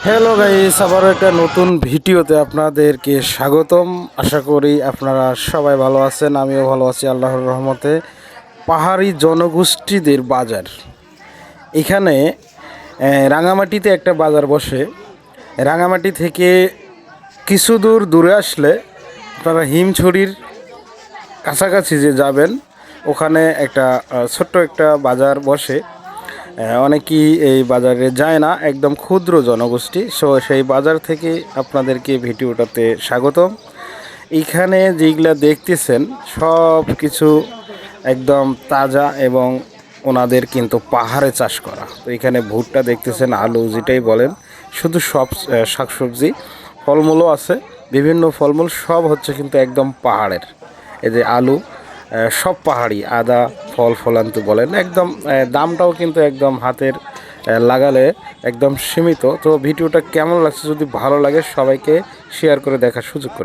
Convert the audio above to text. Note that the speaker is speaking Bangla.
হ্যালো গাইস, আবারও একটা নতুন ভিডিওতে আপনাদেরকে স্বাগতম। আশা করি আপনারা সবাই ভালো আছেন, আমিও ভালো আছি আল্লাহর রহমতে। পাহাড়ি জনগোষ্ঠীদের বাজার এখানে রাঙামাটিতে একটা বাজার বসে। রাঙামাটি থেকে কিছু দূর দূরে আসলে আপনারা হিমছড়ির কাছাকাছি যে যাবেন, ওখানে একটা ছোট্ট একটা বাজার বসে। অনেকেই এই বাজারে যায় না, একদম ক্ষুদ্র জনগোষ্ঠী। সেই বাজার থেকে আপনাদেরকে ভিডিওটাতে স্বাগতম। এখানে যেগুলা দেখতেছেন সব কিছু একদম তাজা এবং ওনাদের কিন্তু পাহাড়ে চাষ করা। তো এখানে ভুট্টা দেখতেছেন, আলু যেটাই বলেন, শুধু সব শাকসবজি, ফলমূলও আছে। বিভিন্ন ফলমূল সব হচ্ছে কিন্তু একদম পাহাড়ের। এই যে আলু, সব পাহাড়ি, আদা, ফল ফলান্ত বলেন, একদম দামটাও কিন্তু একদম হাতের লাগালে একদম সীমিত। তো ভিডিওটা কেমন লাগছে, যদি ভালো লাগে সবাইকে শেয়ার করে দেখার সুযোগ করে।